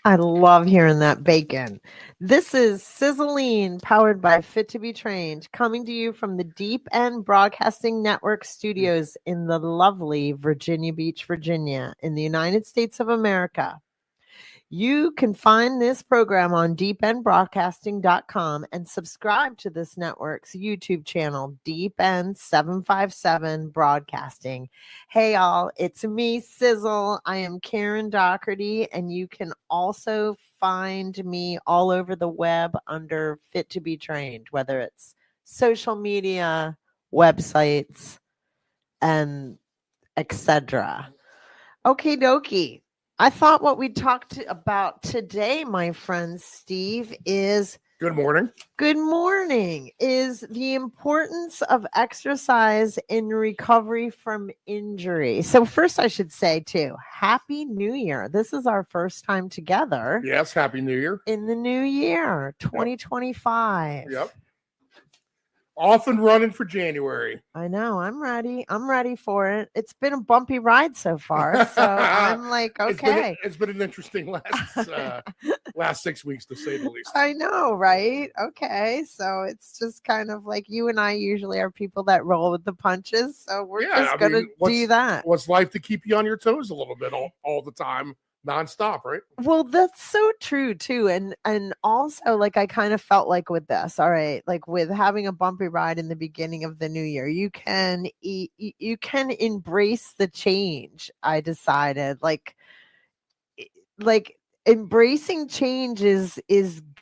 I love hearing that bacon. This is Sizzling, powered by Fit to Be Trained, coming to you from the Deep End Broadcasting Network studios in the lovely Virginia Beach, Virginia, in the United States of America. You can find this program on deependbroadcasting.com and subscribe to this network's YouTube channel, Deep End 757 Broadcasting. Hey, all, it's me, Sizzle. I am Karen Doherty, and you can also find me all over the web under Fit to Be Trained, whether it's social media, websites, and etc. Okie dokie. I thought what we talked about today, my friend Steve, is Good morning. good morning, is the importance of exercise in recovery from injury. So, first, I should say, too, Happy New Year. This is our first time together Yes, Happy New Year. in the new year, 2025. Yep. Off and running for January. I know. I'm ready. I'm ready for it. It's been a bumpy ride so far. So I'm like, okay. It's been an interesting last 6 weeks, to say the least. I know, right? Okay. So it's just kind of like you and I usually are people that roll with the punches. So we're just going to do that. What's life to keep you on your toes a little bit all the time? Nonstop, right? Well, that's so true too. And also, like, I kind of felt like with this, all right, like with having a bumpy ride in the beginning of the new year, you can embrace the change. I decided like embracing change is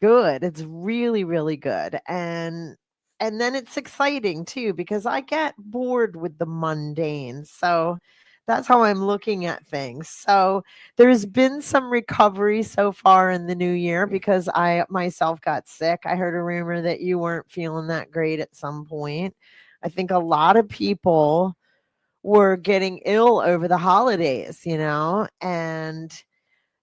good. It's really, really good. And then it's exciting too, because I get bored with the mundane. So that's how I'm looking at things. So there's been some recovery so far in the new year because I myself got sick. I heard a rumor that you weren't feeling that great at some point. I think a lot of people were getting ill over the holidays, and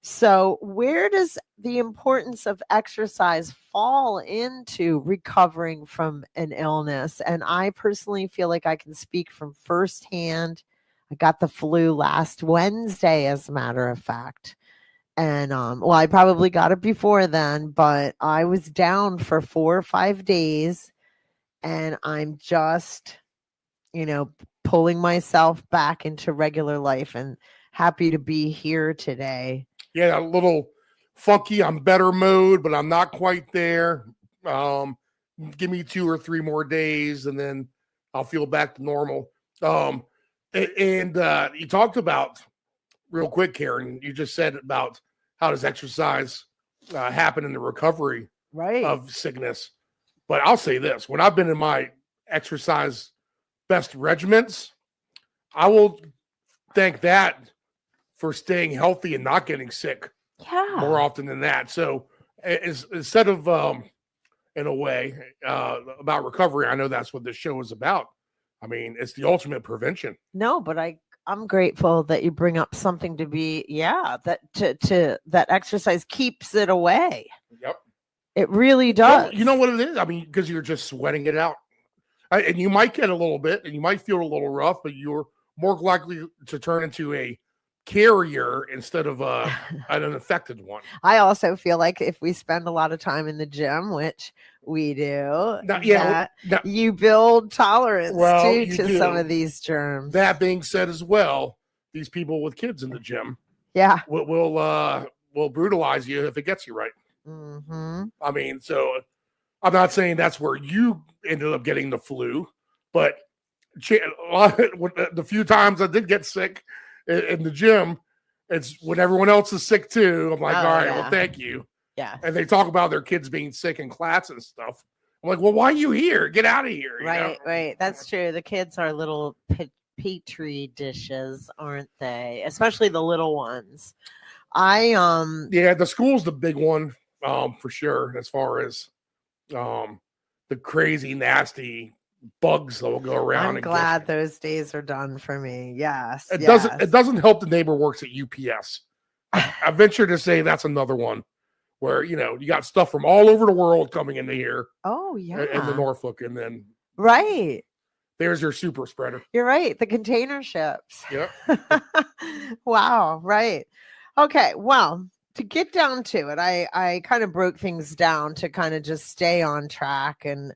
so where does the importance of exercise fall into recovering from an illness? And I personally feel like I can speak from firsthand. I got the flu last Wednesday, as a matter of fact. And well, I probably got it before then, but I was down for 4 or 5 days, and I'm just, pulling myself back into regular life and happy to be here today. Yeah, a little funky. I'm better mode, but I'm not quite there. Give me 2 or 3 more days, and then I'll feel back to normal. And you talked about, real quick, Karen, you just said about how does exercise happen in the recovery of sickness. But I'll say this, when I've been in my exercise best regiments, I will thank that for staying healthy and not getting sick more often than that. So instead of, in a way, about recovery, I know that's what this show is about. I mean, it's the ultimate prevention. No, but I'm grateful that you bring up something to be, that exercise keeps it away. Yep. It really does. You know what it is? I mean, because you're just sweating it out. And you might get a little bit, and you might feel a little rough, but you're more likely to turn into a carrier instead of an infected one. I also feel like if we spend a lot of time in the gym, which we do, you build tolerance to some of these germs. That being said, as well, these people with kids in the gym, will brutalize you if it gets you right. Mm-hmm. I mean, so I'm not saying that's where you ended up getting the flu, but the few times I did get sick in the gym, it's when everyone else is sick too. I'm like, all right, well, thank you. Yeah. And they talk about their kids being sick in class and stuff. I'm like, well, why are you here? Get out of here. Right. That's true. The kids are little petri dishes, aren't they? Especially the little ones. The school's the big one, for sure, as far as the crazy, nasty bugs that will go around. I'm glad those days are done for me. Yes. It doesn't help the neighbor works at UPS. I venture to say that's another one where, you got stuff from all over the world coming into here. Oh, yeah. In the Norfolk, and then there's your super spreader. You're right. The container ships. Yep. Wow. Right. Okay. Well, to get down to it, I kind of broke things down to kind of just stay on track and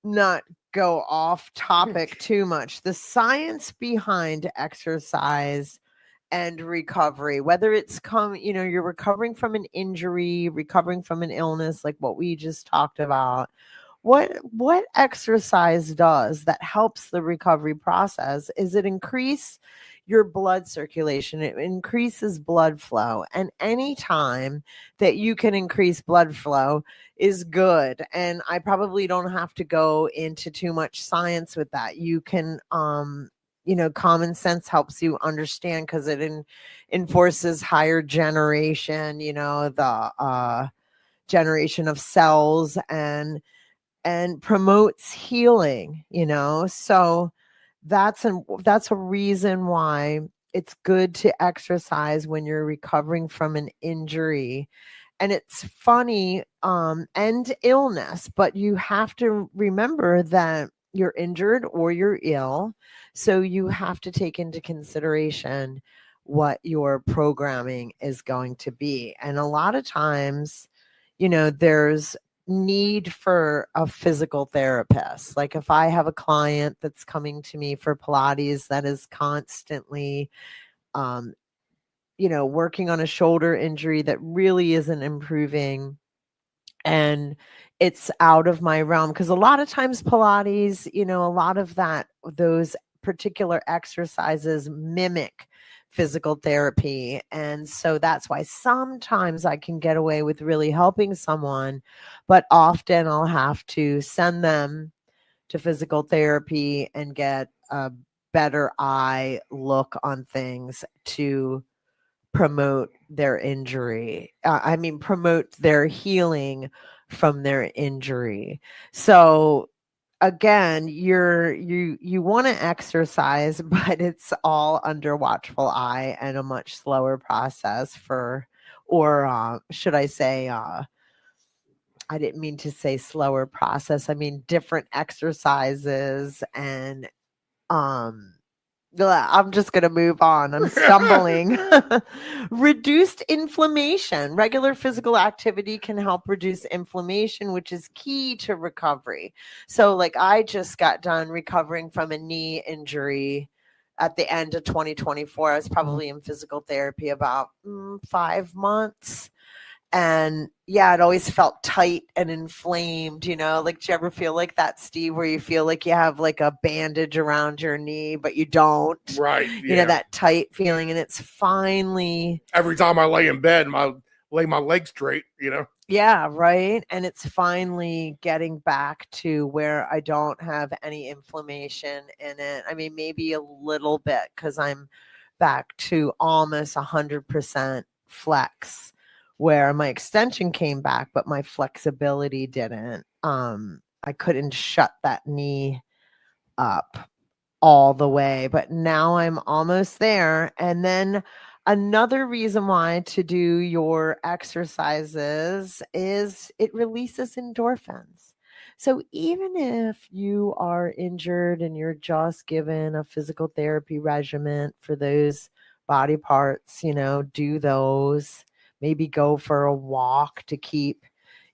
not go off topic too much. The science behind exercise and recovery, whether it's you're recovering from an injury, recovering from an illness, like what we just talked about. What exercise does that helps the recovery process is it increase your blood circulation. It increases blood flow. And anytime that you can increase blood flow is good. And I probably don't have to go into too much science with that. You can common sense helps you understand because it enforces higher generation, the generation of cells and promotes healing, so that's a reason why it's good to exercise when you're recovering from an injury. And it's funny, and illness, but you have to remember that you're injured or you're ill. So you have to take into consideration what your programming is going to be. And a lot of times, there's need for a physical therapist. Like if I have a client that's coming to me for Pilates that is constantly working on a shoulder injury that really isn't improving and it's out of my realm, because a lot of times Pilates, a lot of those particular exercises mimic physical therapy. And so that's why sometimes I can get away with really helping someone, but often I'll have to send them to physical therapy and get a better eye look on things to promote their injury. Promote their healing from their injury. So again, you want to exercise, but it's all under watchful eye and a much slower process should I say, I didn't mean to say slower process. I mean different exercises and I'm just going to move on. I'm stumbling. Reduced inflammation. Regular physical activity can help reduce inflammation, which is key to recovery. So, like, I just got done recovering from a knee injury at the end of 2024. I was probably in physical therapy about 5 months. And yeah, it always felt tight and inflamed, like, do you ever feel like that, Steve, where you feel like you have like a bandage around your knee, but you don't, right? Yeah. That tight feeling. And it's finally, every time I lay in bed, lay my legs straight, Yeah, right. And it's finally getting back to where I don't have any inflammation in it. I mean, maybe a little bit because I'm back to almost 100% flex, where my extension came back, but my flexibility didn't. I couldn't shut that knee up all the way, but now I'm almost there. And then another reason why to do your exercises is it releases endorphins. So even if you are injured and you're just given a physical therapy regimen for those body parts, do those. Maybe go for a walk to keep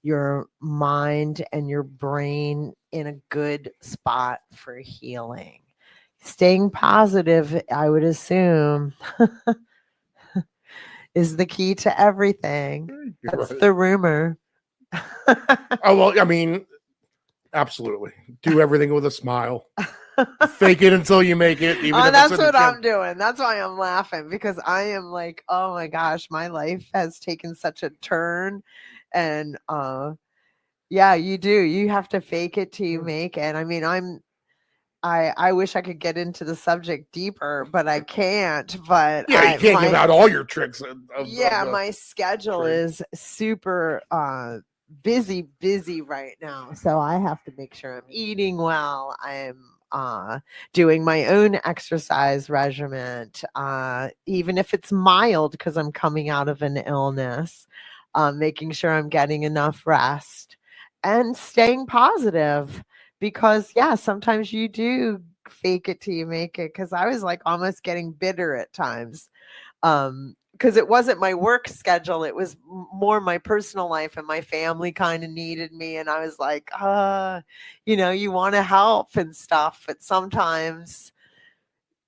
your mind and your brain in a good spot for healing. Staying positive, I would assume, is the key to everything. That's right. The rumor. Oh, well, I mean, absolutely. Do everything with a smile. Fake it until you make it. That's what I'm doing. That's why I'm laughing, because I am like, oh my gosh, my life has taken such a turn. And yeah, you do. You have to fake it till you make it. I mean, I wish I could get into the subject deeper, but I can't. But yeah, you can't give out all your tricks. My schedule is super busy right now, so I have to make sure I'm eating well. I'm doing my own exercise regimen, even if it's mild, because I'm coming out of an illness. Making sure I'm getting enough rest and staying positive. Because yeah, sometimes you do fake it till you make it. Because I was like almost getting bitter at times. because it wasn't my work schedule. It was more my personal life, and my family kind of needed me. And I was like, you want to help and stuff. But sometimes,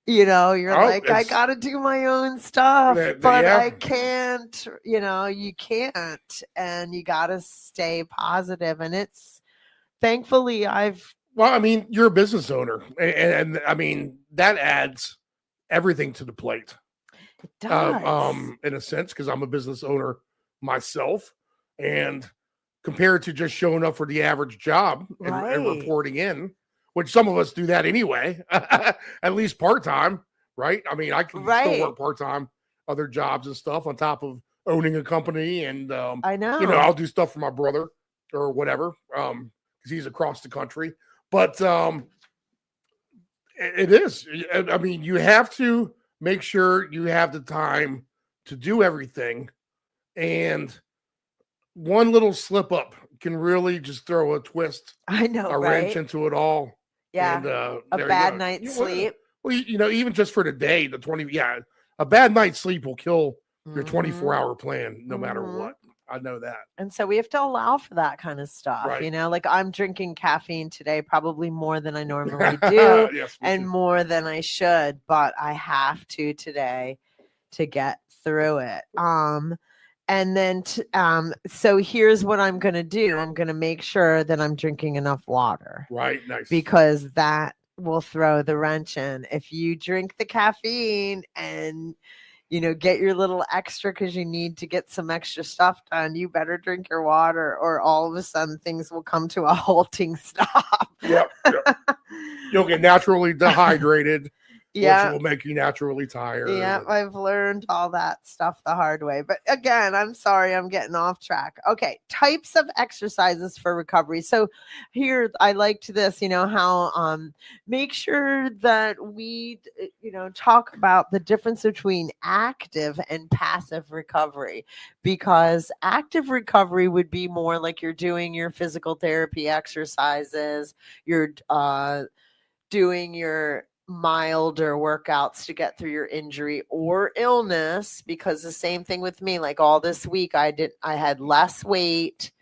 you're like, I got to do my own stuff, but I can't, you can't. And you got to stay positive. And thankfully, well, I mean, you're a business owner. And I mean, that adds everything to the plate. It does. In a sense, because I'm a business owner myself, and compared to just showing up for the average job and reporting in, which some of us do that anyway, at least part-time, right? I mean, I can still work part-time, other jobs and stuff on top of owning a company. And, I know, I'll do stuff for my brother or whatever, because he's across the country. But it is, I mean, you have to make sure you have the time to do everything. And one little slip up can really just throw a twist, a wrench into it all. Yeah. And, a bad night's sleep. Well, even just for the day, a bad night's sleep will kill your 24-hour plan, no matter what. I know that. And so we have to allow for that kind of stuff, like I'm drinking caffeine today, probably more than I normally do, and more than I should, but I have to today to get through it. And then, so here's what I'm going to do. I'm going to make sure that I'm drinking enough water. Right. Nice. Because that will throw the wrench in. If you drink the caffeine and get your little extra because you need to get some extra stuff done, you better drink your water, or all of a sudden things will come to a halting stop. Yep. You'll get naturally dehydrated. Yeah. Which will make you naturally tired. Yeah, I've learned all that stuff the hard way. But again, I'm sorry, I'm getting off track. Okay, types of exercises for recovery. So here, I liked this, how make sure that we, talk about the difference between active and passive recovery, because active recovery would be more like you're doing your physical therapy exercises, you're doing your milder workouts to get through your injury or illness, because the same thing with me, like all this week I had less weight,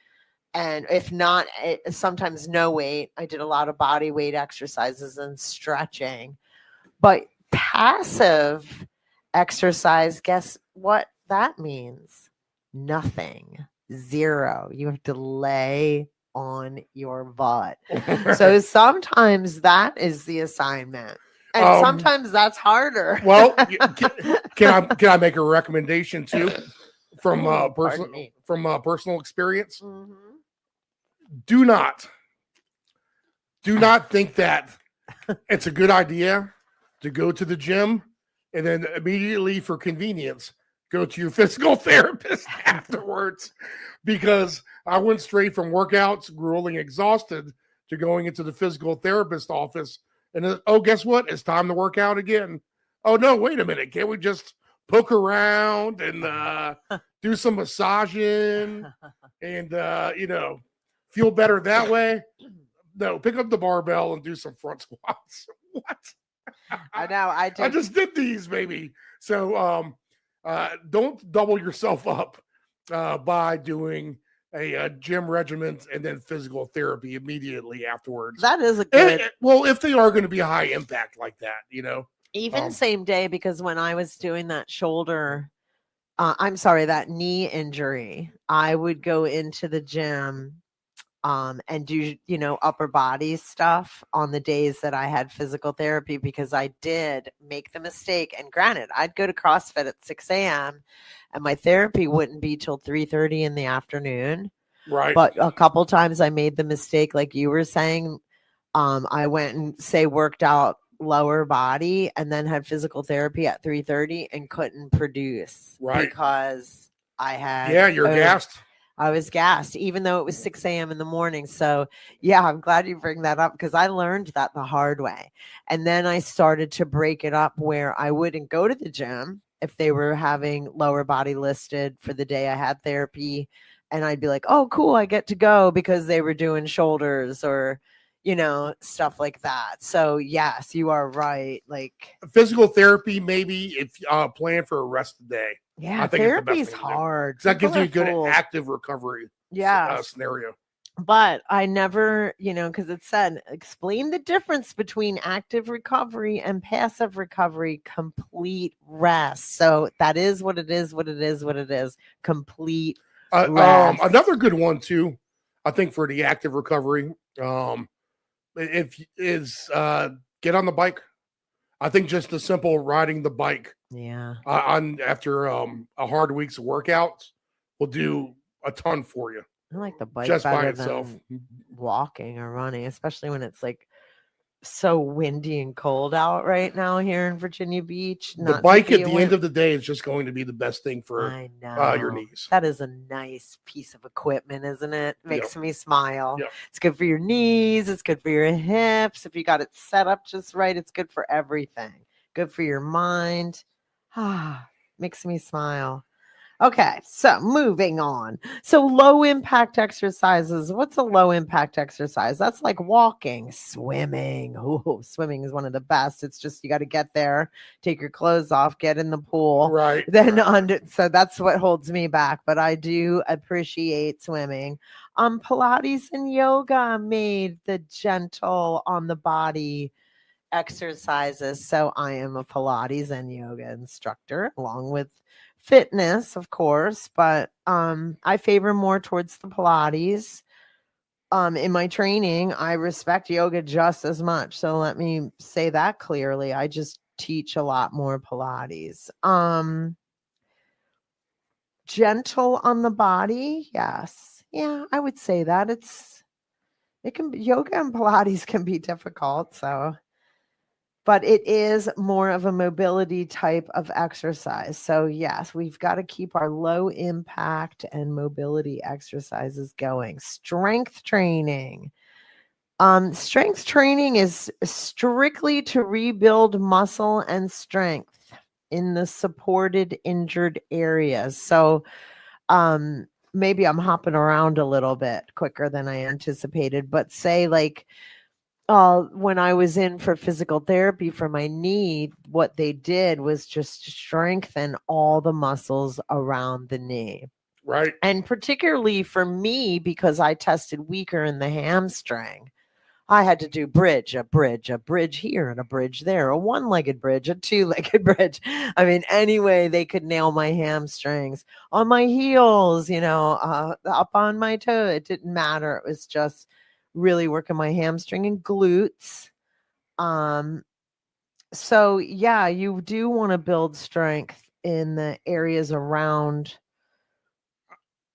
and if not, sometimes no weight. I did a lot of body weight exercises and stretching. But passive exercise, guess what that means? Nothing. Zero. You have to lay on your butt. So sometimes that is the assignment. And sometimes that's harder. Well, can I make a recommendation too from personal experience? Mm-hmm. Do not think that it's a good idea to go to the gym and then immediately, for convenience, go to your physical therapist afterwards, because I went straight from workouts, grueling, exhausted, to going into the physical therapist office. And guess what? It's time to work out again. Oh, no, wait a minute. Can't we just poke around and do some massaging and, feel better that way? No, pick up the barbell and do some front squats. What? I know. I just did these, baby. So don't double yourself up by doing a gym regimen and then physical therapy immediately afterwards. That is a good. Well, if they are going to be a high impact like that, even same day, because when I was doing that that knee injury, I would go into the gym and do, upper body stuff on the days that I had physical therapy, because I did make the mistake. And granted, I'd go to CrossFit at 6 a.m. and my therapy wouldn't be till 3:30 in the afternoon. Right. But a couple times I made the mistake, like you were saying, I went and worked out lower body and then had physical therapy at 3:30 and couldn't produce. Right. Because I had. Yeah, you're gassed. I was gassed, even though it was 6 a.m. in the morning. So, yeah, I'm glad you bring that up, because I learned that the hard way. And then I started to break it up where I wouldn't go to the gym if they were having lower body listed for the day I had therapy. And I'd be like, oh, cool, I get to go, because they were doing shoulders or, stuff like that. So yes, you are right. Like, Physical therapy, maybe if plan for a rest day. yeah, I think it's the best therapy's thing to do. hard. 'Cause that gives People you are a good fools. active recovery Yes. scenario. But I never, because it said explain the difference between active recovery and passive recovery, complete rest. So that is what it is, what it is, what it is. Complete rest. Another good one too, I think, for the active recovery, get on the bike. I think just the simple riding the bike Yeah. on after a hard week's of workouts will do a ton for you. I like the bike just by better itself. than walking or running, especially when it's like so windy and cold out right now here in Virginia Beach. The bike at the end of the day is just going to be the best thing for I know your knees. That is a nice piece of equipment, isn't it? Makes me smile. Yep. It's good for your knees. It's good for your hips. If you got it set up just right, it's good for everything. Good for your mind. Makes me smile. Okay, so moving on. So low impact exercises. What's a low impact exercise? That's like walking, swimming. Oh, swimming is one of the best. It's just you got to get there, take your clothes off, get in the pool. Right. Then so that's what holds me back, but I do appreciate swimming. Pilates and yoga made the gentle on the body exercises. So I am a Pilates and yoga instructor along with fitness, of course, but I favor more towards the Pilates. In my training, I respect yoga just as much. So let me say that clearly. I just teach a lot more Pilates. Gentle on the body, yes. Yeah, I would say that. Yoga and Pilates can be difficult, but it is more of a mobility type of exercise. So yes, we've got to keep our low impact and mobility exercises going. Strength training. Strength training is strictly to rebuild muscle and strength in the supported injured areas. So maybe I'm hopping around a little bit quicker than I anticipated, but say like when I was in for physical therapy for my knee, what they did was just strengthen all the muscles around the knee. Right. And particularly for me, because I tested weaker in the hamstring, I had to do a bridge here and a bridge there, a one-legged bridge, a two-legged bridge. I mean, anyway, they could nail my hamstrings on my heels, up on my toe. It didn't matter. It was just really working my hamstring and glutes. So yeah, you do want to build strength in the areas around.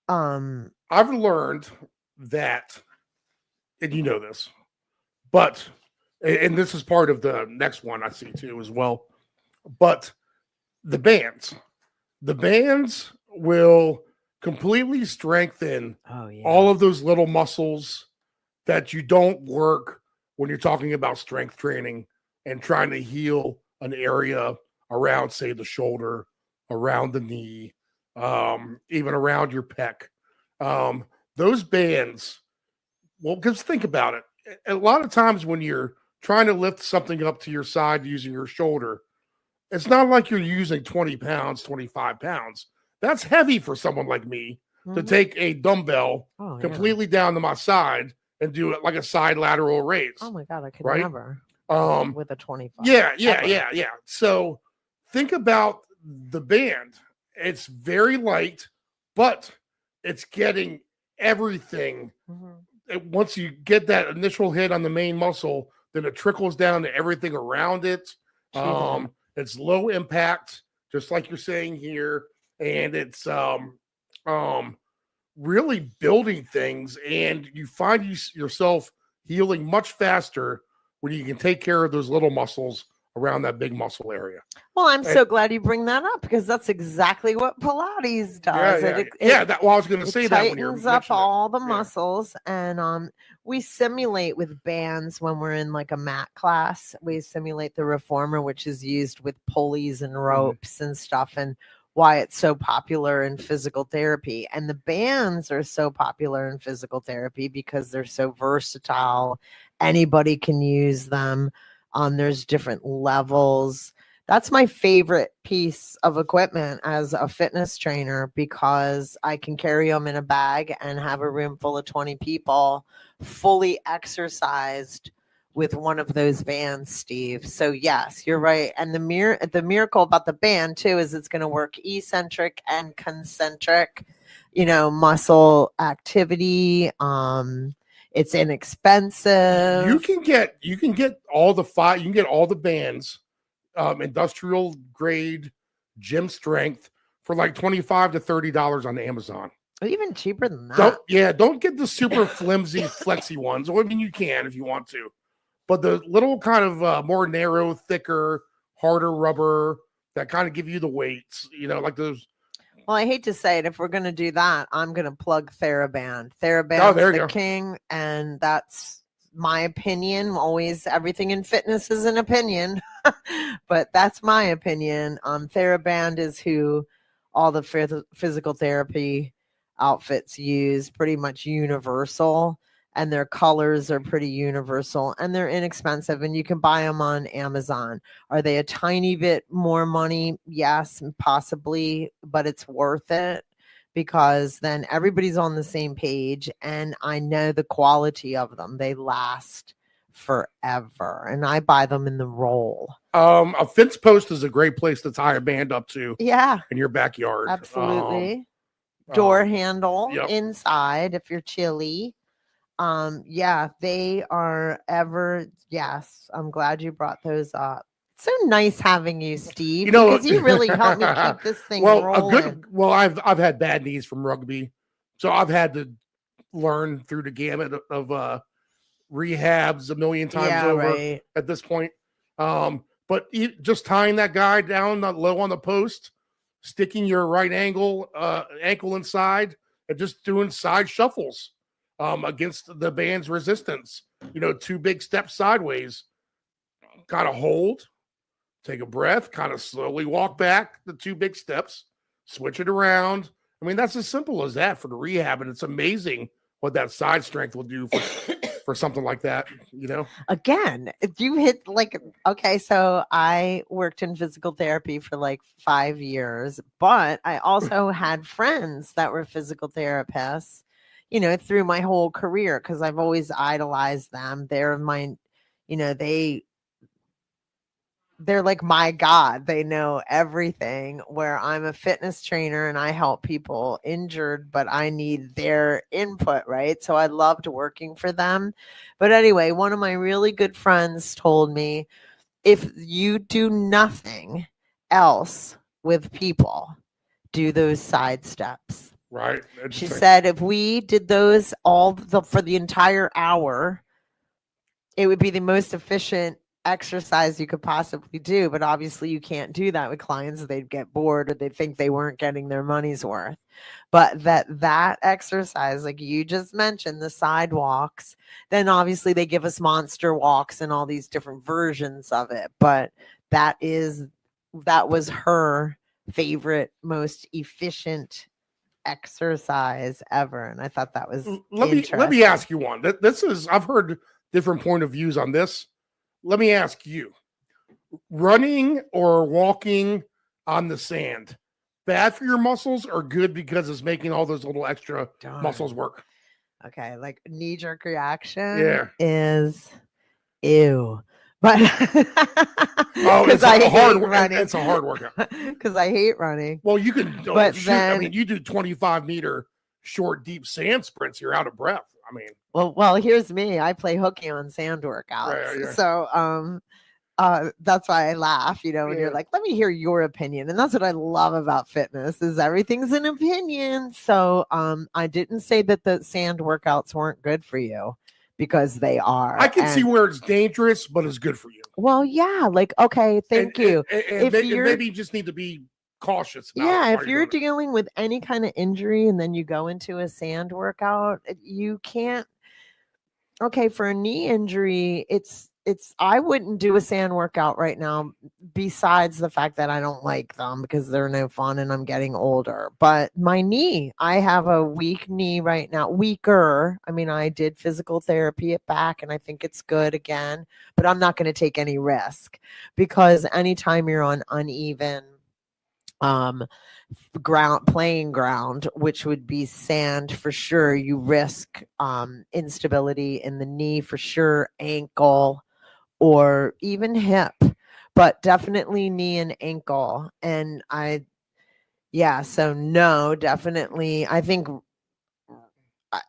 I've learned that, and you know this, but, and this is part of the next one I see too as well, but the bands will completely strengthen all of those little muscles that you don't work when you're talking about strength training and trying to heal an area around, say, the shoulder, around the knee, even around your pec. Those bands, well, because think about it. A lot of times when you're trying to lift something up to your side using your shoulder, it's not like you're using 20 pounds, 25 pounds. That's heavy for someone like me to take a dumbbell completely down to my side and do it like a side lateral raise. Oh my God, I could never. With a 25. Yeah. So think about the band. It's very light, but it's getting everything. Once you get that initial hit on the main muscle, then it trickles down to everything around it. It's low impact, just like you're saying here, and it's really building things, and you find yourself healing much faster when you can take care of those little muscles around that big muscle area. Well, I'm so glad you bring that up because that's exactly what Pilates does. I was going to say that when you're tightens up all the muscles, and we simulate with bands when we're in like a mat class. We simulate the reformer, which is used with pulleys and ropes and stuff, and why it's so popular in physical therapy. And the bands are so popular in physical therapy because they're so versatile. Anybody can use them. There's different levels. That's my favorite piece of equipment as a fitness trainer because I can carry them in a bag and have a room full of 20 people fully exercised with one of those bands, Steve. So yes, you're right. And the miracle about the band too is it's going to work eccentric and concentric, muscle activity. It's inexpensive. You can get all the you can get all the bands, industrial grade, gym strength for like $25 to $30 on Amazon. Even cheaper than that. Don't get the super flimsy flexy ones. Well, I mean, you can if you want to, but the little kind of more narrow, thicker, harder rubber that kind of give you the weights, like those. Well, I hate to say it. If we're going to do that, I'm going to plug TheraBand. TheraBand's the king, and that's my opinion. Always, everything in fitness is an opinion, but that's my opinion. TheraBand is who all the physical therapy outfits use, pretty much universal, and their colors are pretty universal, and they're inexpensive, and you can buy them on Amazon. Are they a tiny bit more money? Yes, possibly, but it's worth it because then everybody's on the same page, and I know the quality of them. They last forever, and I buy them in the roll. A fence post is a great place to tie a band up to. Yeah, in your backyard. Absolutely. Door handle yep. inside if you're chilly. They are ever. Yes, I'm glad you brought those up. It's so nice having you, Steve, because you really helped me keep this thing rolling. I've had bad knees from rugby, so I've had to learn through the gamut of rehabs a million times over at this point. But just tying that guy down low on the post, sticking your right ankle inside, and just doing side shuffles against the band's resistance. 2 big steps sideways, kind of hold, take a breath, kind of slowly walk back the 2 big steps, switch it around. I mean, that's as simple as that for the rehab, and it's amazing what that side strength will do for something like that, Again, you hit so I worked in physical therapy for like 5 years, but I also had friends that were physical therapists, through my whole career, because I've always idolized them. They're my, they're like my God. They know everything, where I'm a fitness trainer and I help people injured, but I need their input, right? So I loved working for them. But anyway, one of my really good friends told me, if you do nothing else with people, do those side steps. Right. She said, if we did those for the entire hour, it would be the most efficient exercise you could possibly do. But obviously you can't do that with clients. They'd get bored, or they'd think they weren't getting their money's worth. But that exercise, like you just mentioned, the sidewalks, then obviously they give us monster walks and all these different versions of it. But that was her favorite, most efficient exercise ever. And I thought that was let me ask you one. This is, I've heard different point of views on this. Let me ask you, running or walking on the sand, bad for your muscles or good because it's making all those little extra muscles work? Okay, like knee-jerk reaction is ew. But it's a hard workout. Because I hate running. Well, you can, you do 25-meter short, deep sand sprints. You're out of breath. I mean, well, here's me. I play hooky on sand workouts. Right. So, that's why I laugh, when you're like, let me hear your opinion. And that's what I love about fitness, is everything's an opinion. So, I didn't say that the sand workouts weren't good for you, because they are. I can see where it's dangerous, but it's good for you. Well, yeah. Like, okay, thank you. And maybe you just need to be cautious about if you're dealing with any kind of injury and then you go into a sand workout, you can't. Okay, for a knee injury, it's I wouldn't do a sand workout right now, besides the fact that I don't like them because they're no fun and I'm getting older. But my knee, I have a weak knee right now, weaker. I mean, I did physical therapy at back and I think it's good again, but I'm not going to take any risk, because anytime you're on uneven um playing ground, which would be sand for sure, you risk instability in the knee for sure, ankle, or even hip, but definitely knee and ankle. And yeah, so no, definitely. I think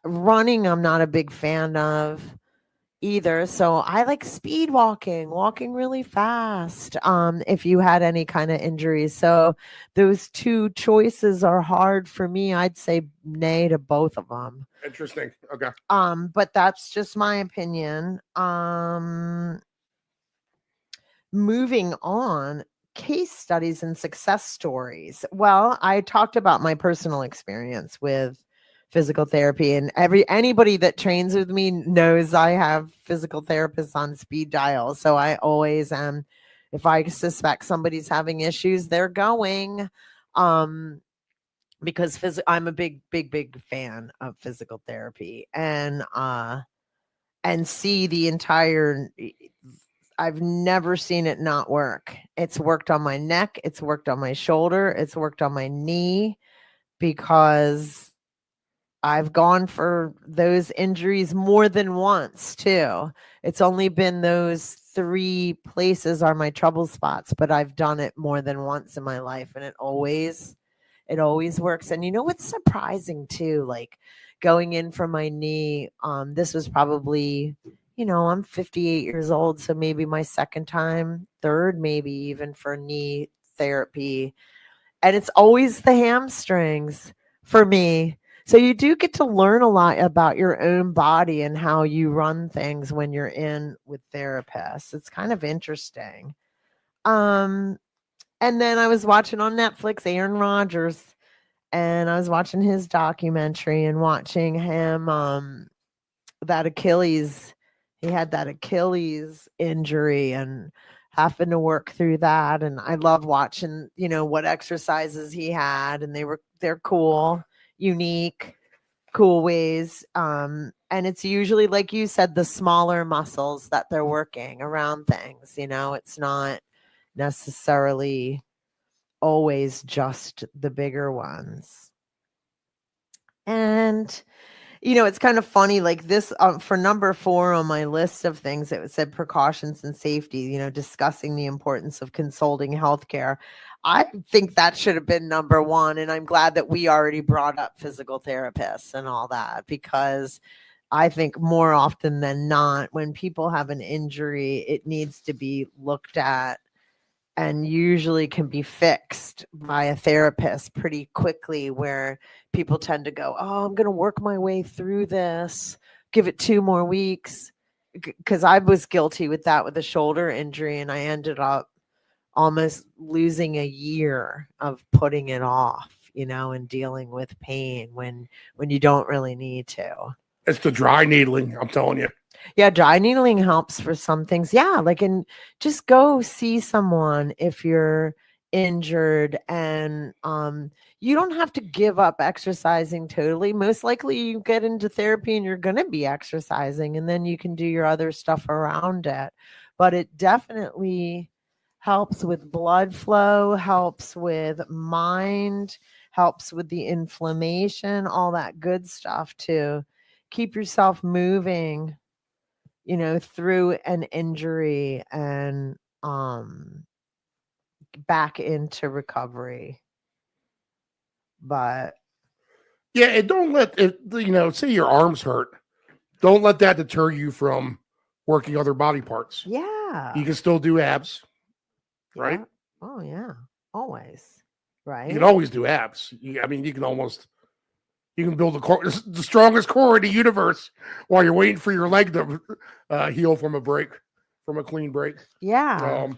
running, I'm not a big fan of either. So I like speed walking really fast. If you had any kind of injuries. So those two choices are hard for me. I'd say nay to both of them. Interesting. Okay. But that's just my opinion. Moving on, case studies and success stories. Well, I talked about my personal experience with physical therapy, and anybody that trains with me knows I have physical therapists on speed dial. So I always am, if I suspect somebody's having issues, they're going. Because I'm a big fan of physical therapy, and see the entire, I've never seen it not work. It's worked on my neck, it's worked on my shoulder, it's worked on my knee, because I've gone for those injuries more than once too. It's only been those 3 places are my trouble spots, but I've done it more than once in my life, and it always works. And you know what's surprising too, like going in for my knee, this was probably, I'm 58 years old, so maybe my second time, third maybe even, for knee therapy. And it's always the hamstrings for me. So you do get to learn a lot about your own body and how you run things when you're in with therapists. It's kind of interesting. And then I was watching on Netflix Aaron Rodgers, and I was watching his documentary and watching him that Achilles, he had that Achilles injury and having to work through that. And I love watching, what exercises he had, and they're cool, unique, cool ways. And it's usually, like you said, the smaller muscles that they're working around things. It's not necessarily always just the bigger ones. And it's kind of funny, like this, for number 4 on my list of things, it said precautions and safety, discussing the importance of consulting healthcare. I think that should have been number 1. And I'm glad that we already brought up physical therapists and all that, because I think more often than not, when people have an injury, it needs to be looked at and usually can be fixed by a therapist pretty quickly, where people tend to go, oh, I'm going to work my way through this, give it 2 more weeks. Because I was guilty with that with a shoulder injury, and I ended up almost losing a year of putting it off, and dealing with pain when you don't really need to. It's the dry needling, I'm telling you. Yeah, dry needling helps for some things. Yeah, and just go see someone if you're injured, and you don't have to give up exercising totally. Most likely you get into therapy and you're going to be exercising, and then you can do your other stuff around it. But it definitely helps with blood flow, helps with mind, helps with the inflammation, all that good stuff to keep yourself moving, through an injury and back into recovery. But yeah, and don't let it, say your arms hurt. Don't let that deter you from working other body parts. Yeah. You can still do abs, right? Yeah. Oh, yeah. Always. Right. You can always do abs. You can build the strongest core in the universe while you're waiting for your leg to heal from a clean break. Yeah.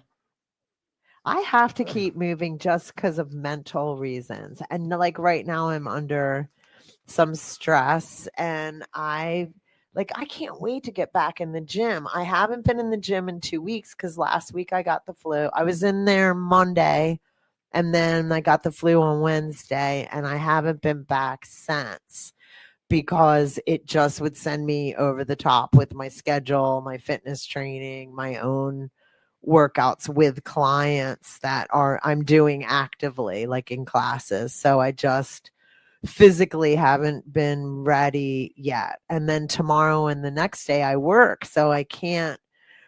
I have to keep moving just because of mental reasons. And like right now I'm under some stress, and I like, I can't wait to get back in the gym. I haven't been in the gym in 2 weeks because last week I got the flu. I was in there Monday and then I got the flu on Wednesday, and I haven't been back since because it just would send me over the top with my schedule, my fitness training, my own workouts with clients that I'm doing actively, like in classes. So I just physically haven't been ready yet. And then tomorrow and the next day I work, so I can't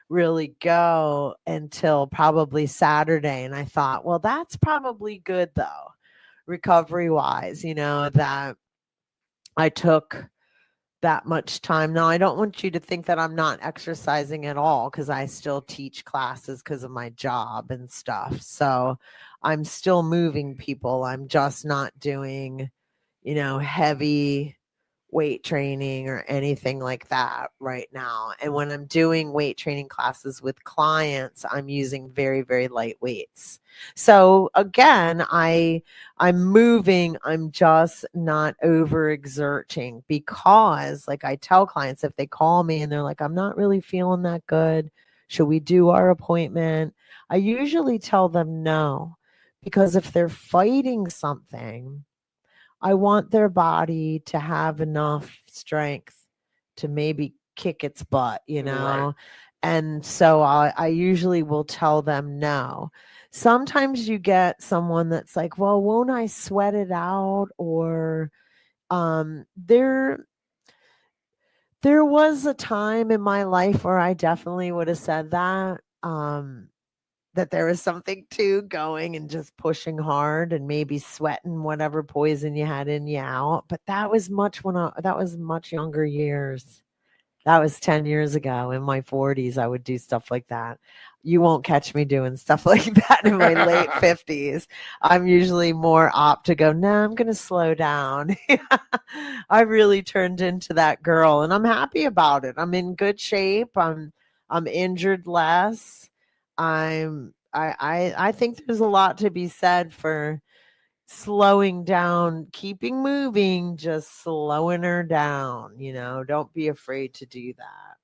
really go until probably Saturday. And I thought, well, that's probably good though, recovery wise, that I took that much time. Now, I don't want you to think that I'm not exercising at all because I still teach classes because of my job and stuff. So I'm still moving people. I'm just not doing heavy weight training or anything like that right now. And when I'm doing weight training classes with clients, I'm using very, very light weights. So again, I'm moving, I'm just not overexerting because, like, I tell clients, if they call me and they're like, I'm not really feeling that good, should we do our appointment? I usually tell them no, because if they're fighting something, I want their body to have enough strength to maybe kick its butt, Right. And so I usually will tell them no. Sometimes you get someone that's like, well, won't I sweat it out? Or there was a time in my life where I definitely would have said that there was something to going and just pushing hard and maybe sweating whatever poison you had in you out. But that was that was much younger years. That was 10 years ago. In my 40s, I would do stuff like that. You won't catch me doing stuff like that in my late 50s. I'm usually more apt to go, no, I'm going to slow down. I really turned into that girl, and I'm happy about it. I'm in good shape. I'm injured less. I think there's a lot to be said for slowing down, keeping moving, just slowing her down, don't be afraid to do that.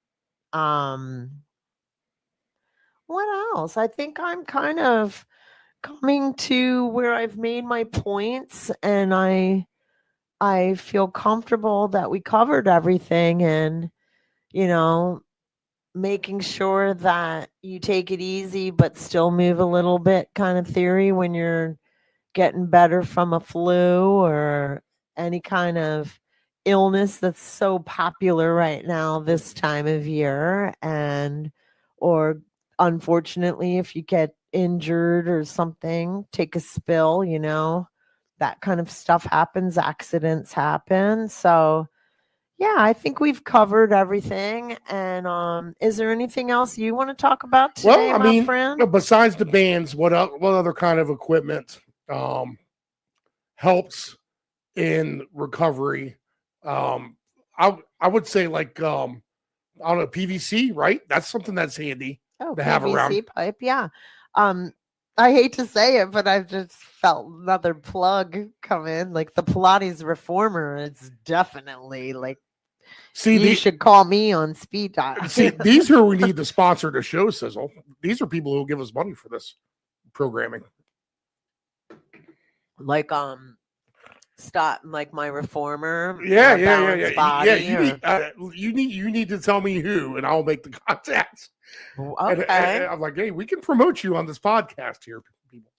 What else? I think I'm kind of coming to where I've made my points, and I feel comfortable that we covered everything, and you know making sure that you take it easy but still move a little bit kind of theory when you're getting better from a flu or any kind of illness that's so popular right now this time of year. And or unfortunately, if you get injured or something, take a spill, that kind of stuff happens, accidents happen. So yeah, I think we've covered everything. And is there anything else you want to talk about Well, today, I my mean, friend? besides the bands, what other kind of equipment helps in recovery? Um, I would say, like, I don't know, PVC, right? That's something that's handy Oh, to have around. PVC pipe, yeah. Um, I hate to say it, but I've just felt another plug come in. Like the Pilates reformer is definitely like See you the should call me on speed dial. see these are we need to sponsor the show, Sizzle. These are people who will give us money for this programming. Like stop like my reformer, Yeah. balance body. You need to tell me who, and I'll make the contacts. And Okay. I'm like, hey, we can promote you on this podcast here, people.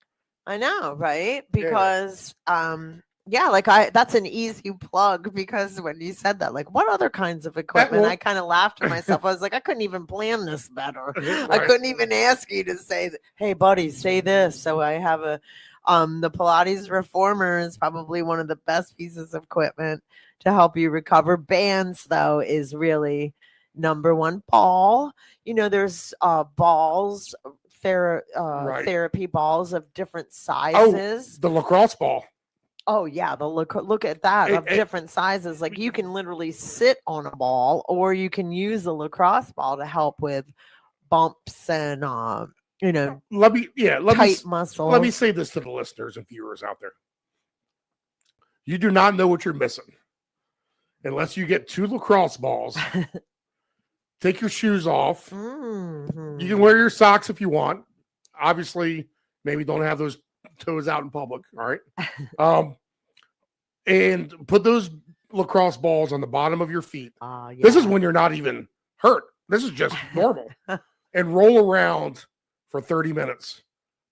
I know, right? Yeah. Because yeah, like that's an easy plug because when you said that, like what other kinds of equipment, I kind of laughed to myself. I was like, I couldn't even plan this better. I Right. couldn't even ask you to say, hey buddy, say this. So I have the Pilates reformer is probably one of the best pieces of equipment to help you recover. Bands though is really number one. Ball, there's balls, Right. therapy balls of different Oh, sizes. the lacrosse ball. Oh yeah, the look at that of different sizes. Like you can literally sit on a ball, or you can use a lacrosse ball to help with bumps and Let me tight muscles. let me say this to the listeners and viewers out there. You do not know what you're missing. unless you get 2 lacrosse balls. Take your shoes off. Mhm. You can wear your socks if you want. Obviously, maybe don't have those toes out in public. All right. And put those lacrosse balls on the bottom of your feet. This is Yeah. when you're not even hurt. This is just normal. And roll around for 30 minutes,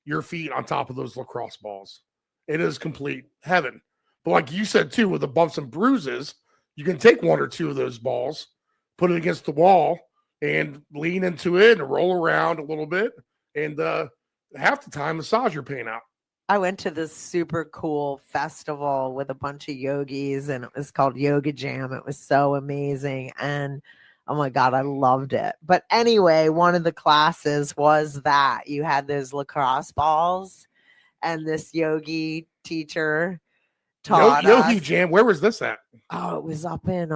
your feet on top of those lacrosse balls. It is complete heaven. But like you said too, with the bumps and bruises, you can take 1 or 2 of those balls, put it against the wall, and lean into it and roll around a little bit. And half the time, massage your pain out. I went to this super cool festival with a bunch of yogis, and it was called Yoga Jam. It was so amazing. And oh my God, I loved it. But anyway, one of the classes was that you had those lacrosse balls, and this yogi teacher taught Yogi us. Jam. Where was this at? Oh, it was up in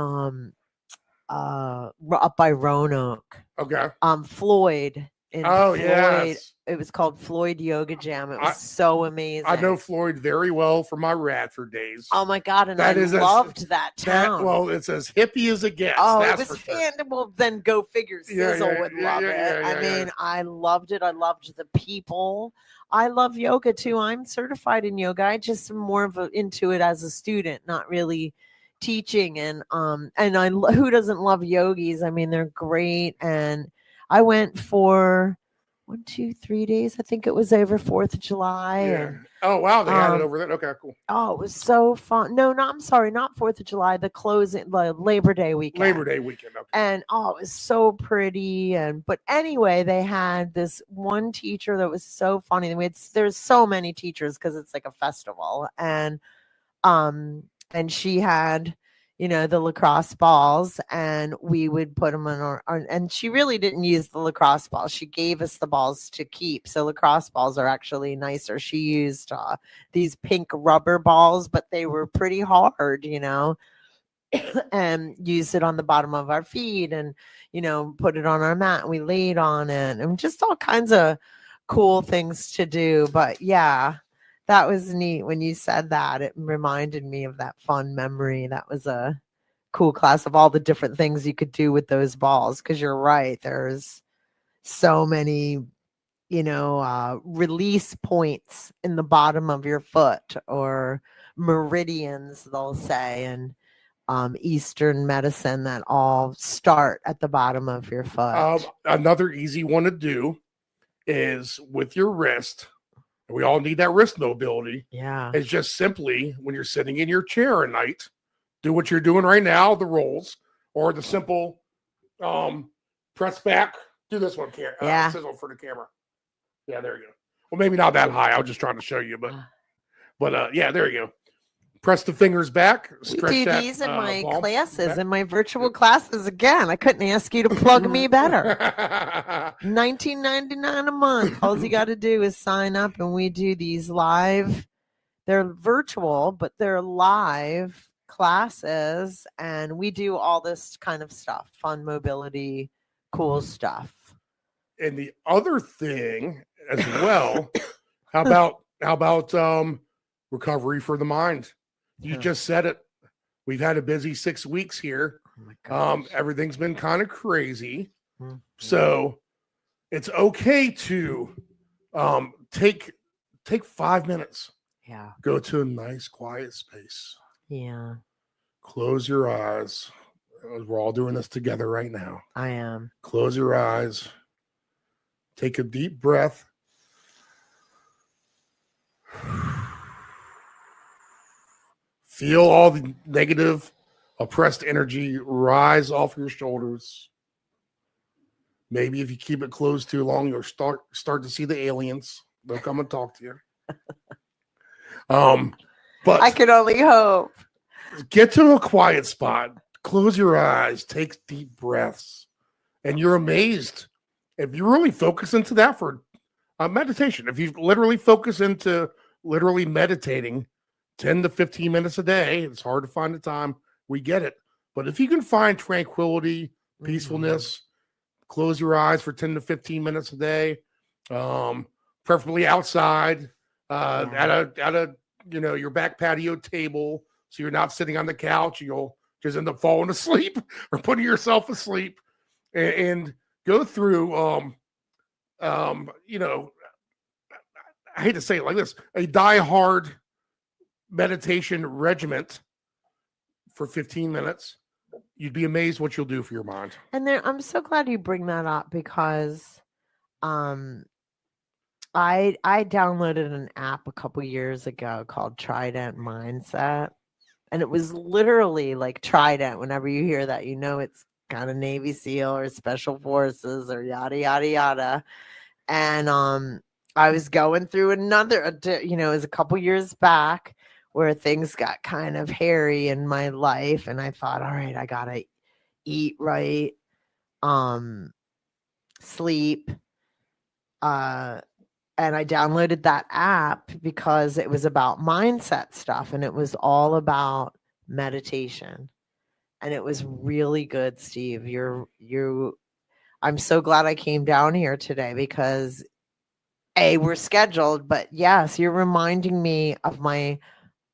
up by Roanoke. Okay. Floyd. Oh, Floyd. yes. It was called Floyd Yoga Jam. It was so amazing. I know Floyd very well from my Radford days. Oh my God, and I loved that town. Well, it's as hippie as it gets. Oh, that's it was for sure. fantastic. Well, then go figure. Sizzle would love it. I yeah. mean, I loved it. I loved the people. I love yoga too. I'm certified in yoga. I just am more of into it as a student, not really teaching. And who doesn't love yogis? I mean, they're great. And I went for 1, 2, 3 days. I think it was over 4th of July. Yeah. And, oh wow, they had it over there. Okay, cool. oh, it was so fun. No, I'm sorry, not 4th of July. The Labor Day weekend. Labor Day weekend. Okay. And oh, it was so pretty. But anyway, they had this one teacher that was so funny. There's so many teachers because it's like a festival, and she had, the lacrosse balls, and we would put them on our, and she really didn't use the lacrosse balls. She gave us the balls to keep. So lacrosse balls are actually nicer. She used these pink rubber balls, but they were pretty hard, and used it on the bottom of our feet, and, put it on our mat, and we laid on it, and just all kinds of cool things to do. But yeah, that was neat. When you said that, it reminded me of that fun memory. That was a cool class of all the different things you could do with those balls. Because you're right, there's so many, release points in the bottom of your foot, or meridians, they'll say, and Eastern medicine that all start at the bottom of your foot. Another easy one to do is with your wrist. We all need that wrist mobility. Yeah. It's just simply when you're sitting in your chair at night, do what you're doing right now, the rolls, or the simple press back. Do this one, sizzle for the camera. Yeah, there you go. Well, maybe not that high. I was just trying to show you, but yeah, there you go. Press the fingers back. We do these in my classes, in my virtual classes. Again, I couldn't ask you to plug me better. $19.99 a month. All you got to do is sign up, and we do these live. They're virtual, but they're live classes, and we do all this kind of stuff, fun mobility, cool stuff. And the other thing as well, how about recovery for the mind? You just said it. We've had a busy 6 weeks here. Oh my gosh. Everything's been kind of crazy. Mm-hmm. So it's okay to take 5 minutes. Yeah. Go to a nice quiet space. Yeah. Close your eyes. We're all doing this together right now. I am. Close your eyes. Take a deep breath. Feel all the negative, oppressed energy rise off your shoulders. Maybe if you keep it closed too long, you'll start to see the aliens. They'll come and talk to you. But I can only hope. Get to a quiet spot. Close your eyes. Take deep breaths. And you're amazed. If you really focus into that for meditation, if you literally focus into literally meditating 10 to 15 minutes a day, it's hard to find the time. We get it. But if you can find tranquility, peacefulness, close your eyes for 10 to 15 minutes a day, preferably outside, at a your back patio table, so you're not sitting on the couch. You'll just end up falling asleep or putting yourself asleep, and go through, you know, I hate to say it like this, a die-hard meditation regiment for 15 minutes. You'd be amazed what you'll do for your mind. And there, I'm so glad you bring that up because I downloaded an app a couple years ago called Trident Mindset. And it was literally like Trident. Whenever you hear that, you know it's kind of Navy SEAL or Special Forces or yada yada yada. And I was going through another, you know, it was a couple years back where things got kind of hairy in my life, and I thought, all right, I gotta eat right, sleep, and I downloaded that app because it was about mindset stuff, and it was all about meditation, and it was really good, Steve. I'm so glad I came down here today because we're scheduled, but yes, you're reminding me of my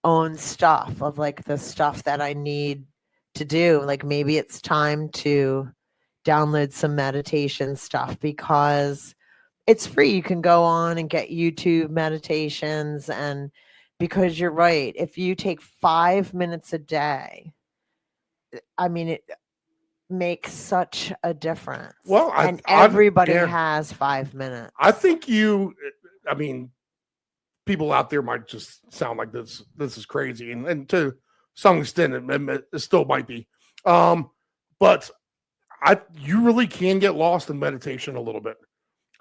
own stuff, of like the stuff that I need to do. Like maybe it's time to download some meditation stuff because it's free. You can go on and get YouTube meditations. And because you're right, if you take 5 minutes a day, I mean, it makes such a difference. Well, everybody has 5 minutes. I think I mean, people out there might just sound like this is crazy. And to some extent, it still might be. But you really can get lost in meditation a little bit.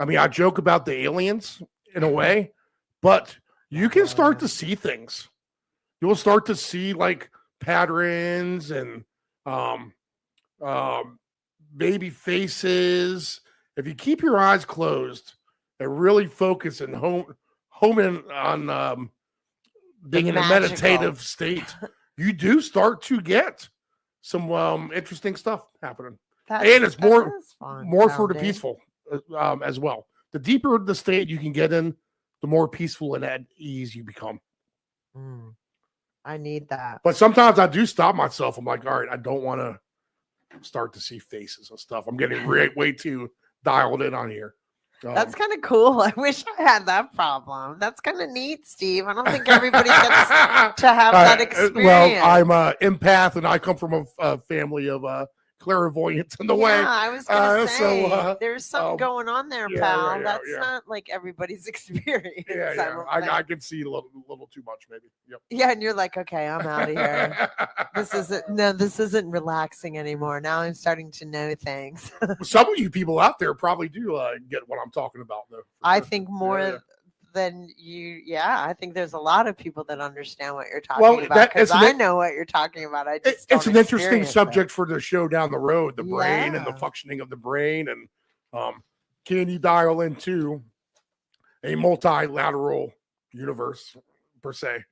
I mean, I joke about the aliens in a way, but you can start to see things. You'll start to see like patterns and baby faces. If you keep your eyes closed and really focus and home in on being in a meditative state, you do start to get some interesting stuff happening. And it's more for the peaceful as well. The deeper the state you can get in, the more peaceful and at ease you become. I need that. But sometimes I do stop myself. I'm like, all right, I don't want to start to see faces and stuff. I'm getting way too dialed in on here. That's kind of cool. I wish I had that problem. That's kind of neat, Steve. I don't think everybody gets to have that experience. Well, I'm an empath, and I come from a family of clairvoyance in the way. I was going to say, there's something going on there, pal. That's not like everybody's experience. I can see a little too much, maybe. Yep. Yeah, and you're like, okay, I'm out of here. This isn't relaxing anymore. Now I'm starting to know things. Some of you people out there probably do get what I'm talking about, though. I think more than you. Yeah, I think there's a lot of people that understand what you're talking about because I know what you're talking about. It's an interesting subject for the show down the road, the brain and the functioning of the brain, and can you dial into a multilateral universe per se?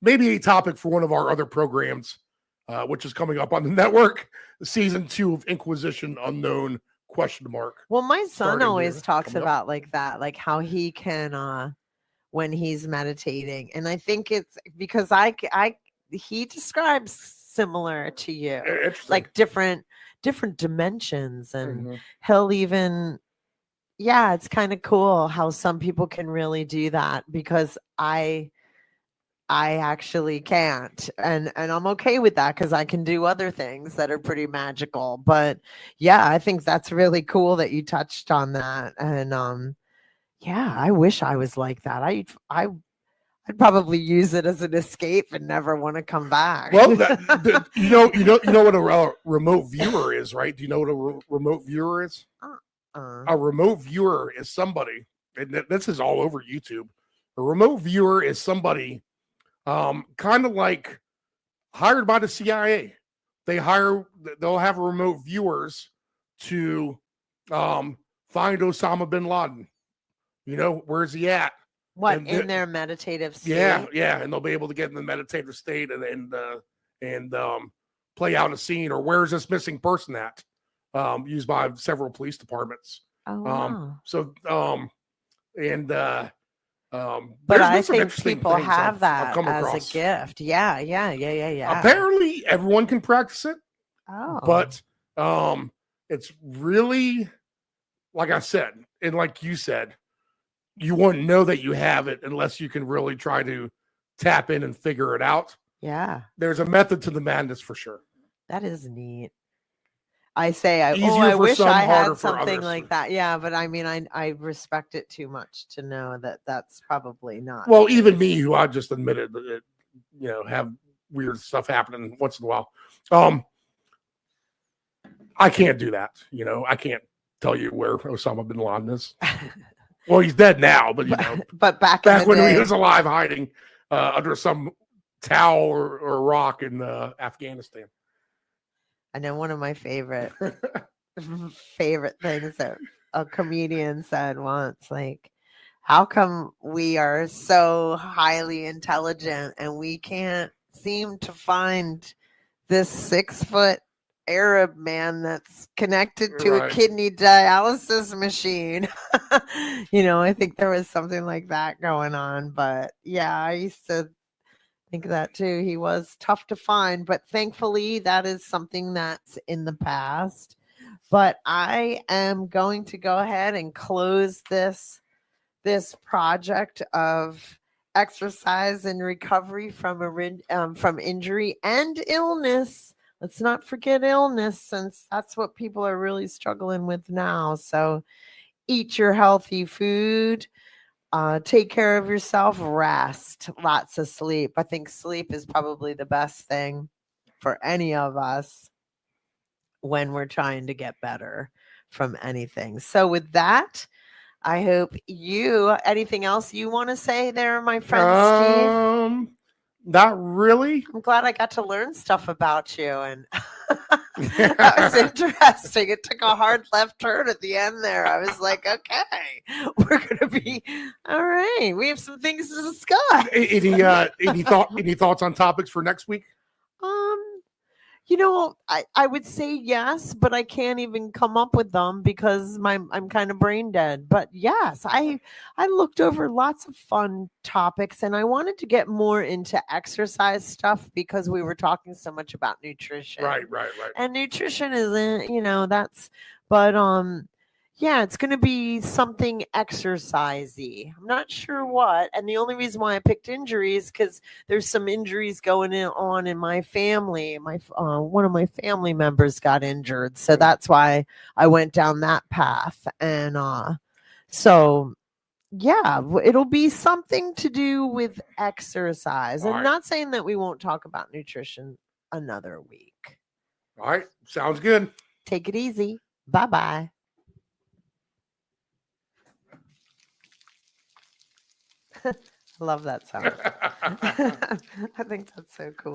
Maybe a topic for one of our other programs, which is coming up on the network, season 2 of Inquisition Unknown ? Well, my son always talks about like that, like how he can when he's meditating, and I think it's because he describes similar to you, like different dimensions, and he'll even it's kind of cool how some people can really do that because I actually can't. And I'm okay with that because I can do other things that are pretty magical. But yeah, I think that's really cool that you touched on that. And I wish I was like that. I'd probably use it as an escape and never want to come back. Well, you know what a remote viewer is, right? Do you know what a remote viewer is? A remote viewer is somebody, and this is all over YouTube. A remote viewer is somebody kind of like hired by the CIA. They'll have remote viewers to find Osama bin Laden. You know, where's he at? What, in their meditative state? Yeah, and they'll be able to get in the meditative state and play out a scene, or where's this missing person at? Used by several police departments. Oh, wow. But There's been I some think interesting people things have I've that come as a across. gift. Yeah, yeah, yeah, yeah, yeah. Apparently, everyone can practice it, Oh, but it's really, like I said, and like you said, you won't know that you have it unless you can really try to tap in and figure it out. yeah, There's a method to the madness for sure. that is neat. I say, Easier I for wish some, I harder had for something others. like that. Yeah, but I mean, I respect it too much to know that that's probably not. Well, even me, who I just admitted that, have weird stuff happening once in a while. I can't do that. I can't tell you where Osama bin Laden is. Well, he's dead now, but but back in the when he day, was alive, hiding under some towel or rock in Afghanistan. I know one of my favorite things that a comedian said once, like, how come we are so highly intelligent and we can't seem to find this 6-foot Arab man that's connected to a Right. kidney dialysis machine? I think there was something like that going on. But yeah, I used to think that too. He was tough to find, but thankfully that is something that's in the past. But I am going to go ahead and close this project of exercise and recovery from injury and illness. Let's not forget illness, since that's what people are really struggling with now. So eat your healthy food, take care of yourself, rest, lots of sleep. I think sleep is probably the best thing for any of us when we're trying to get better from anything. So with that, I hope anything else you want to say there, my friend Steve? Not really. I'm glad I got to learn stuff about you, and that was interesting. It took a hard left turn at the end there. I was like, okay, we're gonna be all right. We have some things to discuss. Any thoughts on topics for next week? I would say yes, but I can't even come up with them because I'm kind of brain dead. But yes, I looked over lots of fun topics, and I wanted to get more into exercise stuff because we were talking so much about nutrition. Right. And nutrition isn't, but yeah, it's going to be something exercisey. I'm not sure what. And the only reason why I picked injuries because there's some injuries going on in my family. One of my family members got injured, so that's why I went down that path. And so yeah, it'll be something to do with exercise. All I'm right. not saying that we won't talk about nutrition another week. All right, sounds good. Take it easy. Bye-bye. Love that sound. I think that's so cool.